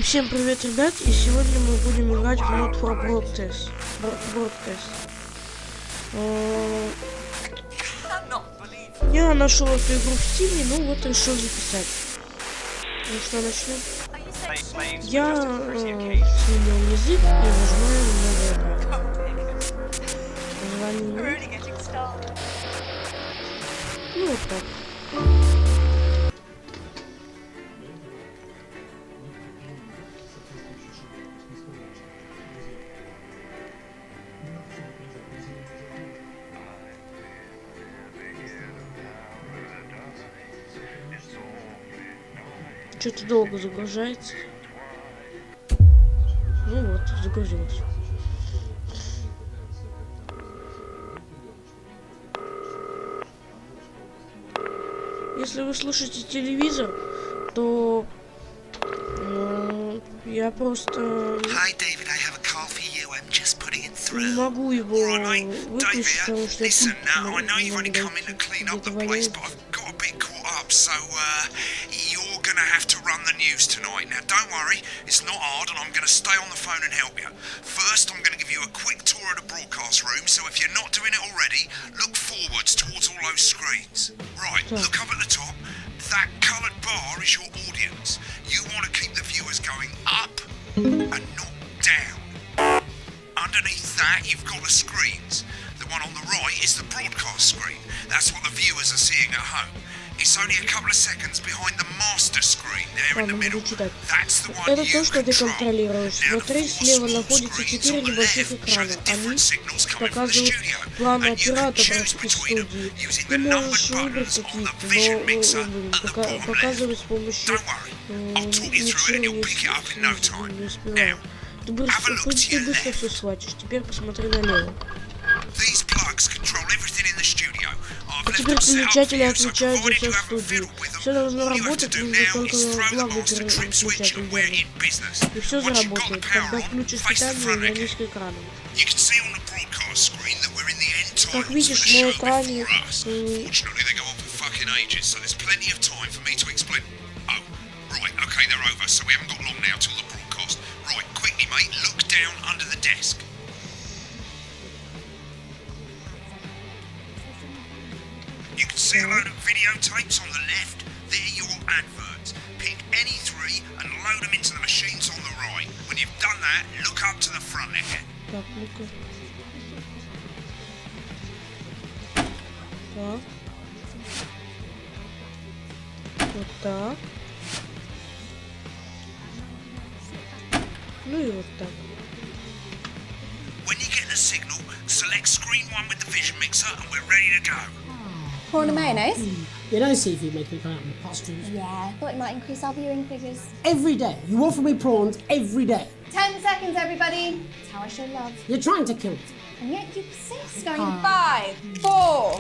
Всем привет, ребят, и сегодня мы будем играть в мод for Broadcast. Я нашел эту игру в Steam, ну вот решил записать. Ну что, начнем? Я сменил язык и нажимаю на название. Ну вот так. Что-то долго загружается. Ну вот, загрузилось. Если вы слушаете телевизор, то я просто не могу его выключить, потому что gonna have to run the news tonight. Now don't worry, it's not hard and I'm gonna stay on the phone and help you. First, I'm gonna give you a quick tour of the broadcast room, so if you're not doing it already, look forwards towards all those screens. Right, look up at the top. That coloured bar is your audience. You want to keep the viewers going up and not down. Underneath that, you've got the screens. The one on the right is the broadcast screen. That's what the viewers are seeing at home. It's only a couple of seconds behind the master screen there in the middle. That's the one you control. Смотри, слева находится 4 небольших экрана. Они показывают планы операторов из студии. Ты можешь выбрать какие-то, но показывать с помощью Ты быстро все схватишь. Теперь посмотри налево. А теперь переключатели отвечают за всех студий. Все должно работать, нужно только главный переключатель вернуть. И все заработает, когда включишь питание и вернись к экрану. Как видишь, на экране... You can see a load of videotapes on the left. They're your adverts. Pick any three and load them into the machines on the right. When you've done that, look up to the front again. Так, ну-ка. Так. Вот так. Ну и вот так. When you get the signal, select screen 1 with the vision mixer and we're ready to go. Prawn and mayonnaise? You don't see if you make me come out with pustules. Yeah, I thought it might increase our viewing figures. Every day. You offer me prawns every day. 10 seconds, everybody. That's how I show love. You're trying to kill it. And yet you persist. Going 5, 4.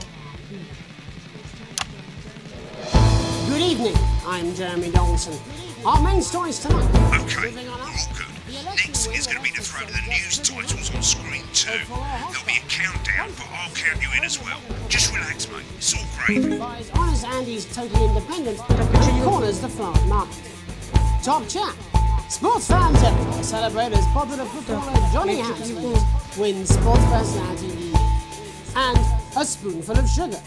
Good evening. I'm Jeremy Donaldson. Our main stories tonight. Okay, all good. Next is going to be to throw the news titles on screen 2. There'll be a countdown, but I'll count you in as well. Just relax, mate. It's all gravy. As honest Andy's totally independent, he corners the flower market. Top chat. Sports fans everywhere celebrate as popular footballer Johnny Hansfield wins Sports Personality League. And a spoonful of sugar.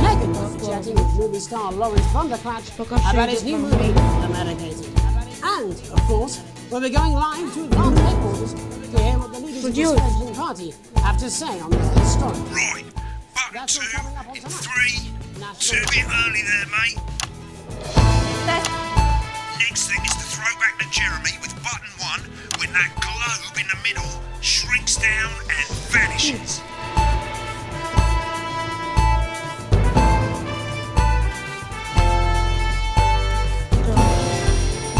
Megan is chatting with movie star Lawrence Thunderclatch about his new movie, The Medicated. And, of course, we'll be going live to advanced headquarters to hear what the leaders of the Surgeon Party have to say on this story. Right, button 2 in 3, 2, a bit early there, mate. Next thing is to throw back to Jeremy with button 1 when that globe in the middle shrinks down and vanishes.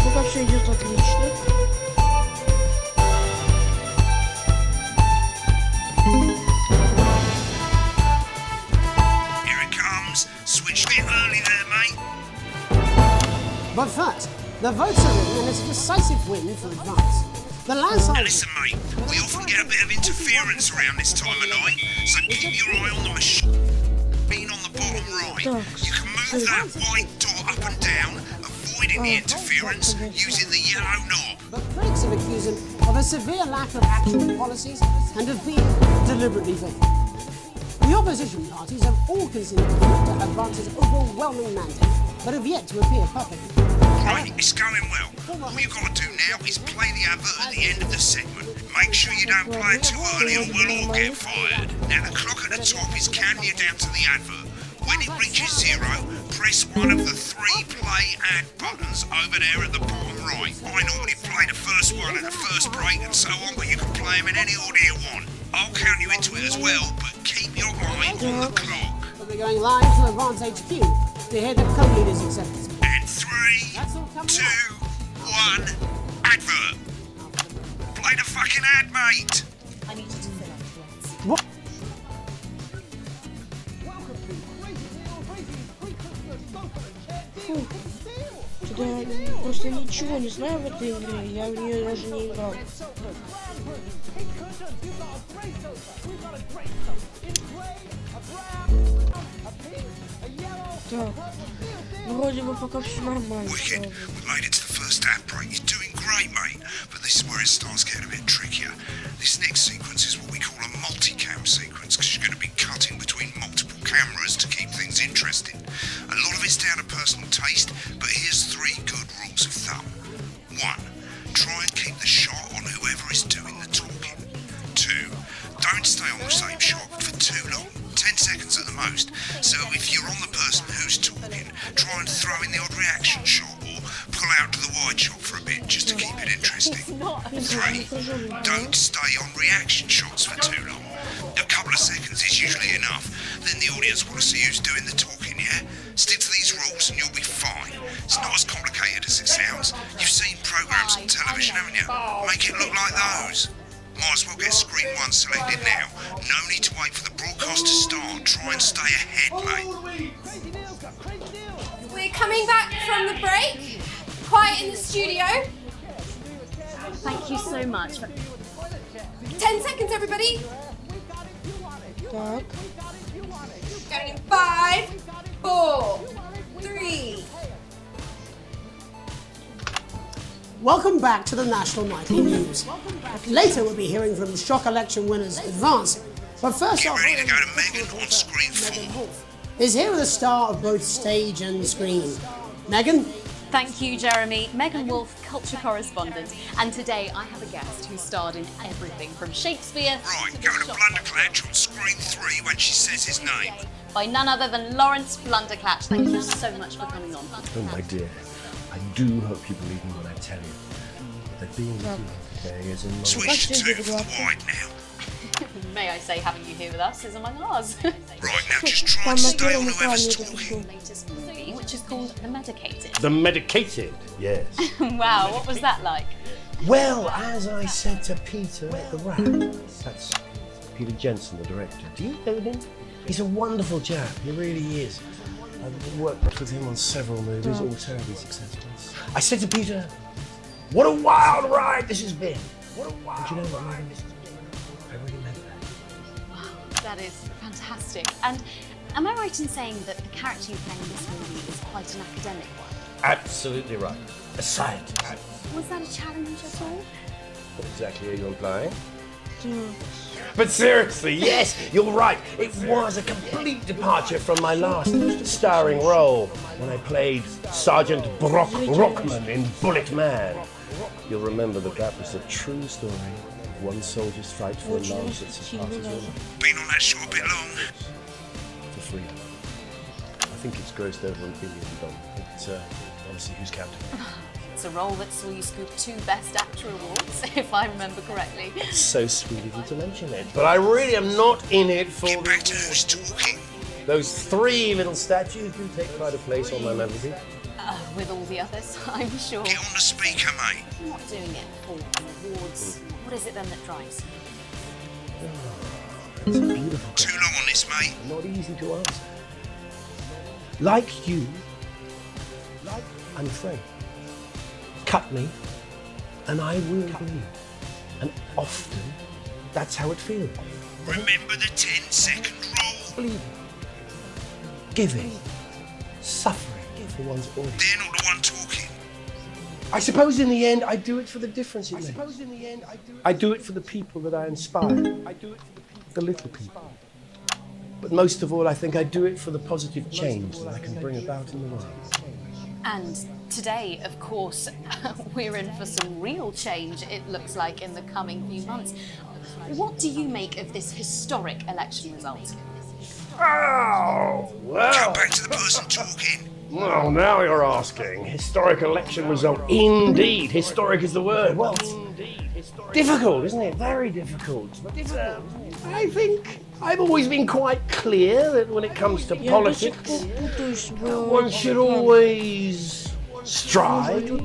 Пока все идет отлично. Here it comes. Switch a bit early there, mate. But first, the votes are in and it's a decisive win for advance. The landslide... Now listen, mate, we often get a bit of interference around this time of night, so keep your eye on the machine on the bottom right. You can move that white dot up and down, avoiding the interference using the yellow knob. but critics have accused him of a severe lack of actual policies and of being deliberately vague. The opposition parties have all considered to advance his overwhelming mandate, but have yet to appear publicly. Right, it's going well. All you've got to do now is play the advert at the end of the segment. Make sure you don't play it too early or we'll all get fired. Now the clock at the top is counting you down to the advert. When it reaches 0, press one of the 3 play ad buttons over there at the bottom right. I normally play the first one at the first break and so on, but you can play them in any order you want. I'll count you into it as well, but keep your eye on the clock. We'll be going live to Advance HQ to hear the co-leaders' acceptance. And 3, 2, 1, advert. Play the fucking ad, mate. I need you to fill up. What? Что-то я просто ничего не знаю в этой игре, я в нее даже не играл. Так, вроде бы пока все нормально. Wicked, we made it to the first ad break. You're doing great, mate. But this is where it starts getting a bit trickier. This next sequence is what we call a multi-cam sequence, because you're going to be cutting between multiple cameras to keep things interesting. A lot of it's down to personal taste, but here's 3 good rules of thumb. 1, try and keep the shot on whoever is doing the talking. 2, don't stay on the same shot for too long, 10 seconds at the most. So if you're on the person who's talking, try and throw in the odd reaction shot or pull out to the wide shot for a bit just to keep it interesting. 3, don't stay on reaction shots for too long. A couple of seconds is usually enough. Then the audience want to see who's doing the talking, yeah? Stick to these rules and you'll be fine. It's not as complicated as it sounds. You've seen programs on television, haven't you? Make it look like those. Might as well get screen 1 selected now. No need to wait for the broadcast to start. Try and stay ahead, mate. We're coming back from the break. Quiet in the studio. Thank you so much. 10 seconds, everybody. Так, Going in 5, 4, 3. Welcome back to the National Nightly News. Later we'll be hearing from shock election winners Advance. But first Get off, ready to go to Megan on screen 4. is here with a star of both stage and screen. Megan? Thank you, Jeremy. Megan Wolf, culture correspondent. And today I have a guest who starred in everything from Shakespeare Right, to go the to shock Blunderclatch on screen 3 when she says his name. by none other than Lawrence Blunderclatch. Thank you so much for coming on. Oh my dear, I do hope you believe me when I tell you that being with you today is in my... Switch to 2 for the wide now. May I say having you here with us is among ours. Right, now just try and там на stay первом on whoever's экране это talking. пишу. Latest movie, which is called The Medicated. The medicated, yes. Wow, what was that like? Well, as I said to Peter at the Rack, that's Peter Jensen, the director. Do you know him? He's a wonderful chap, he really is. I've worked with him on several movies, all terribly successful. I said to Peter, what a wild ride this has been. What a wild ride this has been. I really meant that. That is fantastic. And am I right in saying that the character you play in this movie is quite an academic one? Absolutely right. A scientist. Was that a challenge at all? What exactly are you implying? But seriously, yes, you're right. It was a complete departure from my last starring role when I played Sergeant Brock Rockman in Bullet Man. You'll remember that was a true story of one soldier's fight for a lance that surpasses all Been on that show a bit long. for freedom. I think it's grossed over $1 billion, but honestly, who's counting? It's a role that saw you scoop 2 Best Actor awards, if I remember correctly. So sweet of you to mention it. But I really am not in it for Get the back to who's talking. Those 3 little statues do take quite a place on my memory. With all the others, I'm sure. Get on the speaker, mate. I'm not doing it for awards. What is it then that drives you? It's a beautiful Too question. long on this, mate. Not easy to answer. Like you, I'm afraid. Cut me, and I will bleed. And often, that's how it feels. Remember the 10-second rule. Bleeding, giving, suffering for one's audience. They're not the one talking. I suppose in the end I do it for the difference it makes. I do it for the people that I inspire. The little people. But most of all, I think I do it for the positive change that I can bring about in the world. And today, of course, we're in for some real change, it looks like, in the coming few months. What do you make of this historic election result? Oh, well. Come back to the person talking. Well, now you're asking. Historic election result. Indeed, historic is the word. Well, difficult, isn't it? Very difficult. But I think I've always been quite clear that when it comes to politics, one should always strive to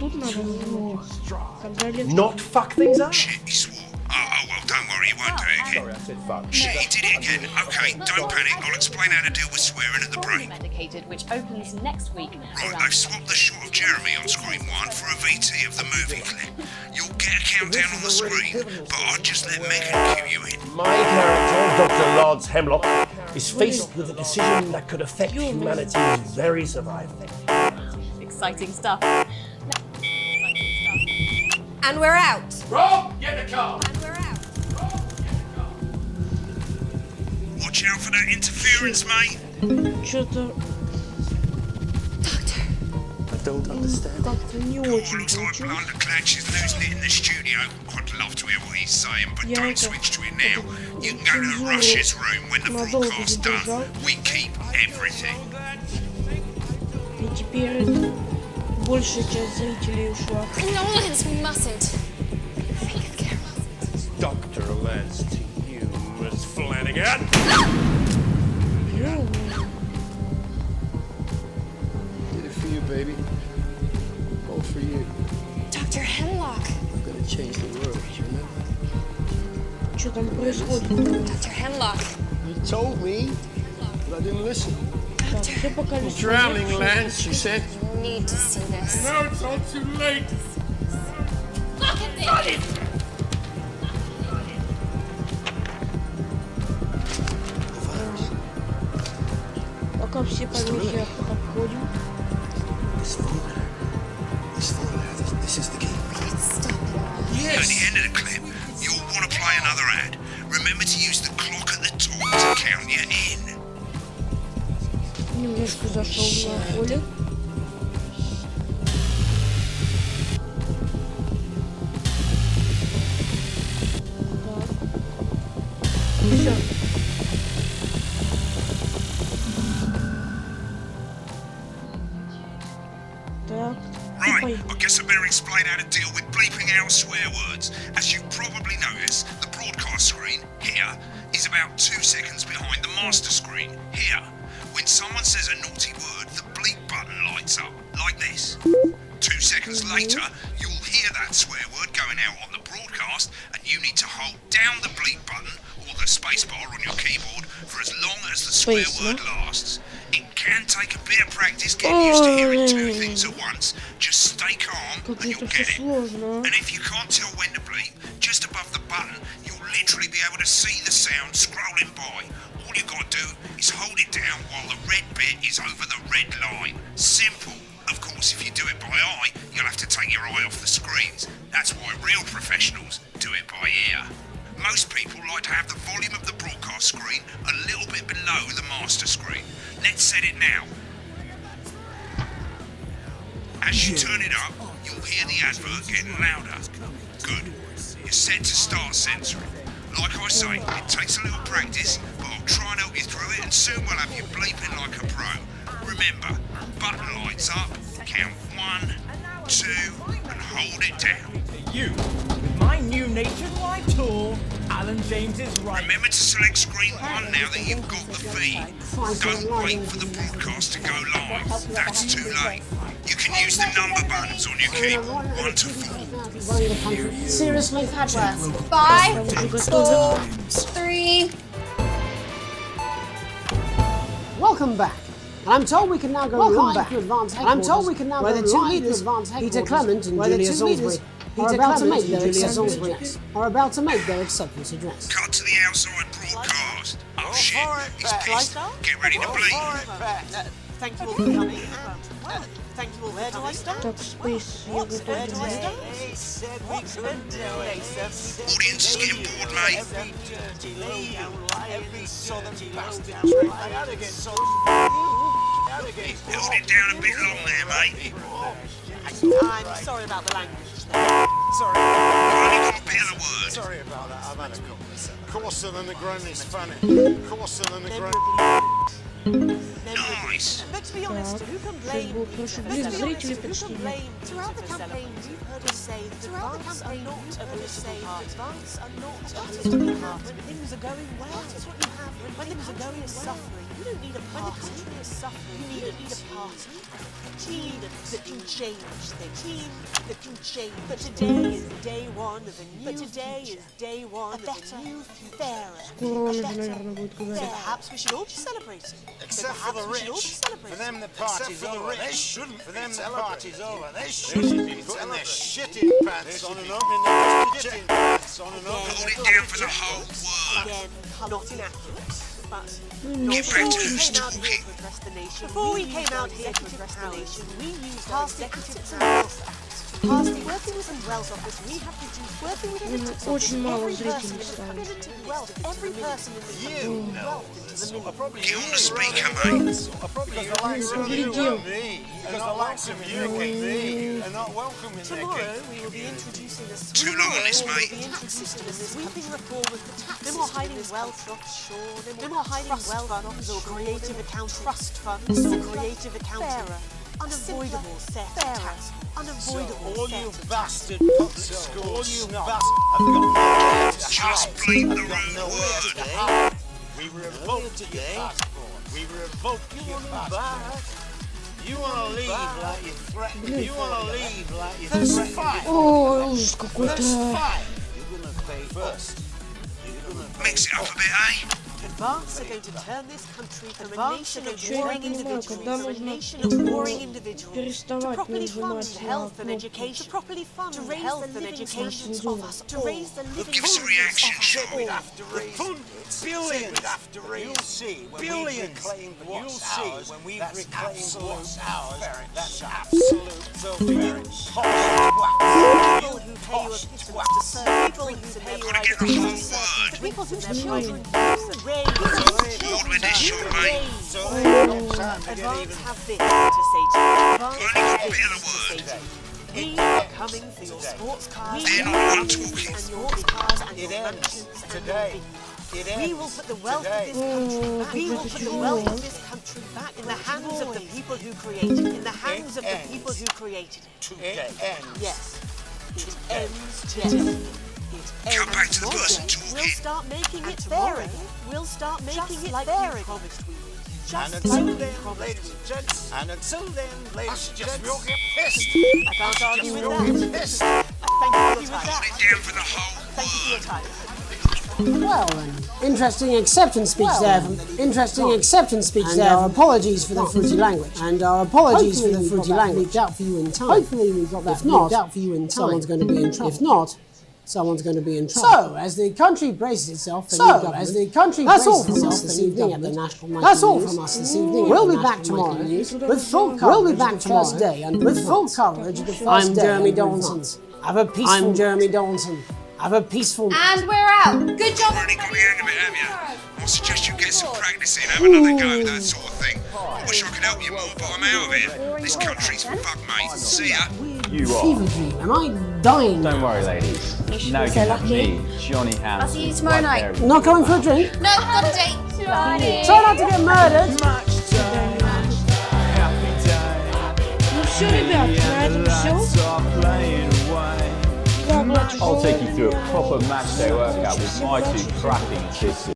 not fuck things up. Shit, he swore. Oh, well, don't worry, he won't do it again. Sorry, I said fuck. Shit, he did it again. Okay, don't panic. I'll explain how to deal with swearing at the break. Medicated, which opens next week. Right, they've swapped the shot of Jeremy on screen 1 for a VT of the movie clip. You'll get a countdown on the screen, but I'll just let Megan cue you in. My character, Dr. Lance Hemlock, is faced with a decision that could affect humanity's very survival. Exciting stuff. And we're out. Rob, get the car! And we're out. Watch out for that interference, mate. Что-то I don't understand. как-то не Oh, очень looks like получилось. Blunderclatch is losing it in the studio. I'd love to hear what he's saying, but Yeah, don't okay. switch to it now. You can go to the Russia's room when the broadcast's done. We keep everything. И теперь большая часть зрителей ушла. No, Lance, we mustn't. Dr. Lance to you, Miss Flanagan. Did it for you, baby. All for you. Dr. Hemlock. I'm gonna change the world, you remember? Что там происходит? Dr. Hemlock. You told me, but I didn't listen. Так, все пока не Drowning, Lance, you said. You need to see this. No, it's all too late. Look at this. Пока все помехи обходим. This is the key. Stop. At the end of the clip, you'll want to play another ad. Remember to use the clock at the top to count you in. Немножко зашел на поле. Так. Все. Так. Right, I guess I better explain how to deal with bleeping out swear words. As you probably noticed, the broadcast screen, here, is about 2 seconds behind the master screen, here. When someone says a naughty word, the bleep button lights up, like this. 2 seconds later, you'll hear that swear word going out on the broadcast, and you need to hold down the bleep button or the spacebar on your keyboard for as long as the swear word lasts. It can take a bit of practice getting used to hearing 2 things at once. Just stay calm and Как you'll это get все it. сложно. And if you can't tell when to bleep, just above the button, you'll literally be able to see the sound scrolling by. All you've got to do is hold it down while the red bit is over the red line. Simple. Of course, if you do it by eye, you'll have to take your eye off the screens. That's why real professionals do it by ear. Most people like to have the volume of the broadcast screen a little bit below the master screen. Let's set it now. As you turn it up, you'll hear the advert getting louder. Good. You're set to start censoring. Like I say, it takes a little practice, but I'll try and help you through it, and soon we'll have you bleeping like a pro. Remember, button lights up, count 1, 2, and hold it down. You, with my new Nature's Live tool, Alan James is right. Remember to select screen 1 now that you've got the feed. Don't wait for the broadcast to go live. That's too late. You can use the number buttons on your keyboard, 1 to 4. Seriously, we've had worse. 5, 4, 3. Welcome back. And I'm told we can now go live to advance headquarters. I'm told we can now go live to advance headquarters. Peter Clement and Julia Salisbury are about to make their acceptance address. Are about to make their acceptance address. Cut to the outside broadcast. Oh shit, he's pissed. Get ready to bleep. Thank you all for coming. Thank you all for coming. Так, Space, я готов. Audience is getting bored, mate. Held it down a bit long there, mate. I'm sorry about the language. Sorry. Only got a bit of the word. Sorry about that. I've had a couple. Coarser than the granny's fanny. Coarser than the Nice. But to be honest, who can blame? Блин, зрители почти нет. Throughout the campaign, you've heard us say that advance are not a political party. Advance are not a political party. When things are going well, that is what you have. When things are going suffering, you don't need a party. When the country is suffering, you don't need a party. A team that can change things. Team that can change. But today is day one of a new. But today is day one of a new, fairer. Скоро он уже, наверное, будет говорить. Perhaps we should all be celebrating. Except for the rich. For them the party's over. They shouldn't. For them the party's over. They shouldn't be putting their shitting pants on and opening their shitting pants on and opening. Hold it down for the whole word. Again, not inaccurate. But Get back to who's talking. before we came out here to address the nation, we used our executives and wealth act. Working with some wealth office, we have produced working with executives Очень мало every person зрителей with стало. accredited wealth, every person in the country with wealth into the millions. Get on the speaker, mate. Передел. Because the likes of you and me are not welcome in their Tomorrow kingdom. we will be introducing a Too long on this, mate. sweeping reform of the tax. No more hiding wealth offshore. No more hiding wealth funds or creative account trust funds or creative accounting. Unavoidable theft tax. Unavoidable All you theft. bastard public schools, you bastards have got nowhere to Just hide. bleep the Have got rude nowhere word. to hide. We revoked your passport. We revoked your passport. You want to leave like you threatened. You want to leave like you threatened. Ой, ужас какой-то. You're gonna pay first. You're gonna Mix it up a bit, eh? Advance are going to turn this country from a nation of warring individuals, когда from a нужно nation of warring individuals, to переставать properly fund нажимать на health and кнопки. education, to properly fund health and education of us, to raise the living Give us a reaction, shall we? billions. You'll see when billions. You'll see when we reclaim what's ours. That's absolute people who pay you a pittance to serve, people who pay you Gotta get the whole word. people whose children raise Bored with this, short, mate. Advance have this to say to you. Advance Only got a have bit this of to say the to word. you. We are coming for your sports cars, They're not one talking. and your cars and It your ends mansions and your today. vehicles. It We ends will put the wealth today. of this country back. We will какой-то put the тяжелый. wealth of this country back in the hands of the people who created it. In the hands of the people who created it. Today. Yes. It ends today. It Come back to the tomorrow. person We'll talking. start making it fair again. We'll start making it like fair we again. Promised we would. And Just until like we then, promised. ladies and gents, and until then, ladies and gents, you'll get pissed. I can't argue with You'll that. get pissed. Thank you for your time. Hold it down for the whole Thank you for your word. time. Well, an interesting acceptance speech there. Interesting acceptance speech there. Our apologies for the fruity language. And our apologies for the fruity language. Out for you in time. Hopefully we got that out for you in time. Someone's going to be in trouble. If not, someone's going to be in trouble. So, as the country braces itself, that's all from us this evening at the National. That's all from us this evening. We'll be back tomorrow with full coverage. We'll be back tomorrow and with full coverage of the first day. I'm Jeremy Dawson. Have a peaceful. I'm Jeremy Dawson. Have a peaceful. And we're out. Good job. Already got the hang of it, have you? I suggest you get some practice in, have another go, that sort of thing. I wish I could help you more, but I'm out of here. This country's fucked, mate. See ya. You are. Fever dream. Am I dying? Don't worry, ladies. Now you have me, Johnny Hansen. I'll see you tomorrow night. Not going for a drink? No, got a date. Try not to get murdered. Ну все, ребят, на этом все. I'll take you through a proper match day workout with my two cracking sisters.